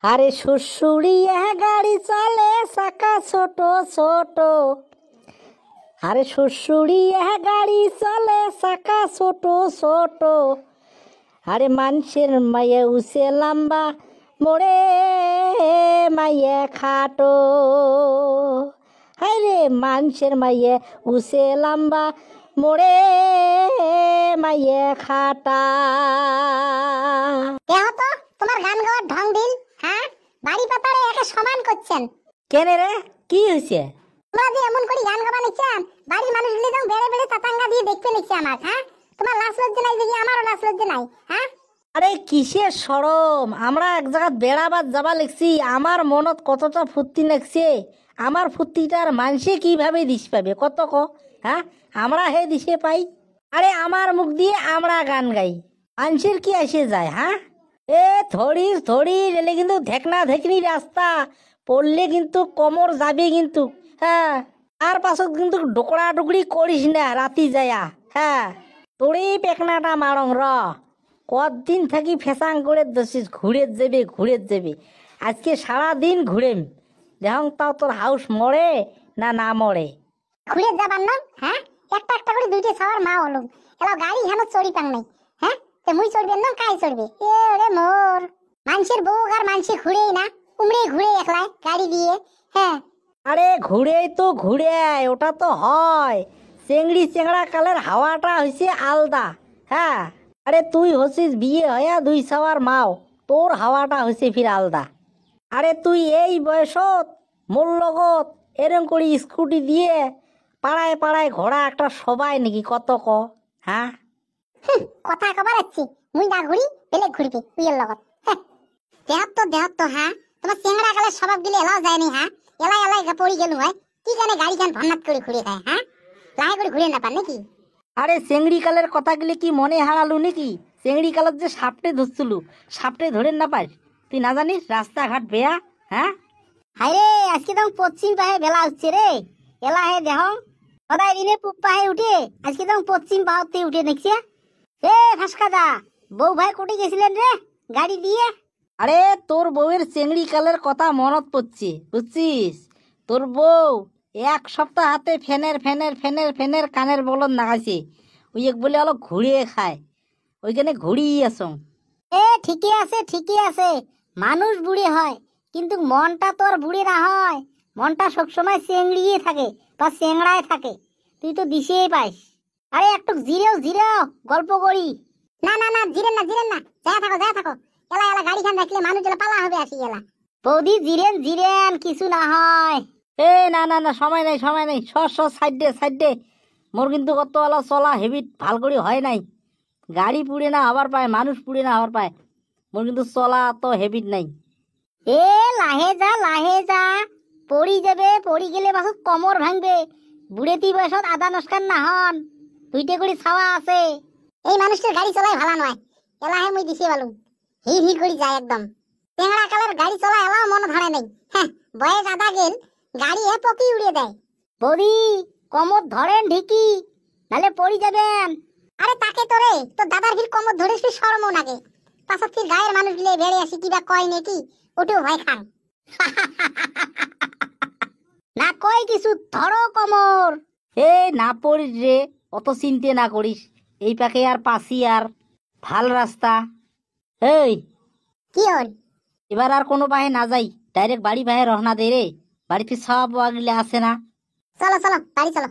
আরে শ্বশুরিয়া গাড়ি চলে চাকা ছোট ছোট। আরে শ্বশুরিয়া গাড়ি চলে চাকা ছোট ছোট। আরে মানুষের মায়ে উসে লম্বা মোড়ে মাইয়ে খাটো। আরে মানুষের মাইয়ে উসে লম্বা মোড়ে মাইয়ে খাটা। দেহ তো তোমার গান গাওয়ার ঢং দিন। হ্যাঁ, বাড়ি পাতারে একে সমান করছেন কেনে রে, কি হয়েছে? তোমরা যে এমন করে গান গাবা নিচ্ছেন, বাড়ির মানুষগুলি তো বেড়ে বেড়ে তাতাঙ্গা দিয়ে দেখতে নিচ্ছে আমার। হ্যাঁ, তোমার লাশ লজ্জা নাই দেখি, আমারও লাশ লজ্জা নাই। হ্যাঁ, আরে কিসের সরম? আমরা এক জায়গায় বেড়াবার যাবা লিখছি, আমার মনত কতটা ফুর্তি লাগছে। আমার ফুর্তিটার মানুষে কিভাবে দিশ পাবে কত ক? হ্যাঁ, আমরা হে দিশে পাই। আরে আমার মুখ দিয়ে আমরা গান গাই, মানুষের কি এসে যায়? হ্যাঁ, এ ধরিস ধরিস এলে কিন্তু ধেকনা ধেকনি রাস্তা পড়লে কিন্তু কোমর যাবে কিন্তু। হ্যাঁ, আর পাছত কিন্তু ডোকরা ডুকরি করিস না রাতি যায়া। হ্যাঁ, তোরই পেকনাটা মারং র। কতদিন থাকি ফেসাং করে দছিস, ঘুরে যাবে। আজকে সারাদিন ঘুরেম, দেখং তাও তোর হাউস মরে না না মরে। ঘুরে যাবার নাম? হ্যাঁ, একটা একটা করে দুইটা ছাওয়ার মা হলো, এলাও গাড়ি হেন চড়ি পাং নাই। হ্যাঁ, তে মুই চড়বেন না কাই চড়বে? এ ওরে মোর, মানুষের বউ আর মানুষে ঘুরেই না, উমড়ে ঘুরে একলাই গাড়ি দিয়ে। হ্যাঁ, আরে ঘুরেই তো ঘুরে আয়, ওটা তো হয়। চেংড়ি চেংড়া কালের হাওয়াটা হয়েছে আলদা। হ্যাঁ, আরে তুই হচ্ছিস বিয়ে হইয়া দুই ছাওয়ার মাও, তোর হাওয়াটা হয়েছে ফির আলদা। আরে তুই এই বয়সত মোর লগত এরম করে স্কুটি দিয়ে পাড়ায় পাড়ায় ঘোড়া একটা সবাই নাকি কত ক? হ্যাঁ, কথা কবার আছি, মুই না ঘুরি বেলে ঘুরবে উইয়ের লগত। দেহত তো। হ্যাঁ, তোমার চেংড়া কালের স্বভাব গিলে এলাও যায়নি। হ্যাঁ, এলাই পড়ি গেল হয় কি জানে গাড়ি খান ভন্নাত করে ঘুরে খায়। হ্যাঁ, লাহে করে ঘুরে না পার নাকি? আরে চেংড়ি কালের কথাগুলি কি মনে হারালু নাকি? চেংড়ি কালত যে সাপটে ধরছিলু, সাপটে ধরে না পাই? তুই না জানিস রাস্তাঘাট বেয়া? হ্যাঁ, হাইরে আজকে তো পশ্চিম পাহে বেলা হচ্ছে রে। এলা হে দেহ সদাই দিনে পূব পাহে উঠে, আজকে তো পশ্চিম পাহতে উঠে দেখছি। এ ফাঁসকাদা, বউ ভাই কোটে গেছিলেন রে গাড়ি দিয়ে? আরে তোর বউয়ের চেংড়ি কালের কথা মনত পড়ছে বুঝছিস? তোর বউ এক সপ্তাহ হাতে ফেনের কানের বলদ নাগাইছে। ওই এক বলে অলপ ঘুরিয়ে খায়, ওইখানে ঘুরিয়ে আসং। এ ঠিকই আছে, মানুষ বুড়ি হয় কিন্তু মনটা তোর বুড়ি না হয়। মনটা সবসময় চেংড়িয়ে থাকে বা চেংড়ায় থাকে, তুই তো দিশেই পাইস। আরে একটু জিরেও গল্প করি। না জিরেন না যা থাকো। এলা গাড়ি খান রাখলে মানুষ পালা হবে আসি এলা। বৌদি জিরেন কিছু না হয়। এ না সময় নাই সাইড দে। মোর কিন্তু কত অলপ চলা হেবিট ভাল করে হয় নাই। গাড়ি পুড়ে না আবার পায়, মানুষ পুড়ে না আবার পায়। মোর কিন্তু চলা তো হেবিট নাই। এ লাহে যা পড়ি যাবে, পড়ি গেলে পাছত কমর ভাঙবে। বুড়েতি বয়সত আদা নস্কান না হন, দুইটা করে ছাওয়া আছে। এই মানুষটার গাড়ি চলাই ভালো নয়, এলাহে মুই দিছি বালু হি করে যায় একদম। টেংরা কালের গাড়ি চলা এলাও মন ধরে নেই। হ্যাঁ, বয়স আদা গেল গাড়ি হে পকি উড়িয়ে দেয়। বৌদি কমর ধরেন ঢিকি, নালে পড়ি যাবেন। আরে তাকে তোরে তোর দাদার ভিড় কমর ধরে সে শরমও লাগে। পাছত ফির গায়ের মানুষ গিলে বেড়ে আসি কিবা কয় নাকি, ওটাও ভয় খান। না কয় কিছু ধরো কমর। এ না পড়িস রে, অত চিন্তে না করিস। এই পাকে আর পাশি আর ভাল রাস্তা। এই কি হল? এবার আর কোনো পাহে না যাই, ডাইরেক্ট বাড়ি পাহে রহনা দে রে। বাড়িতে সব আগলে আসে না। চলো বাড়ি চলো।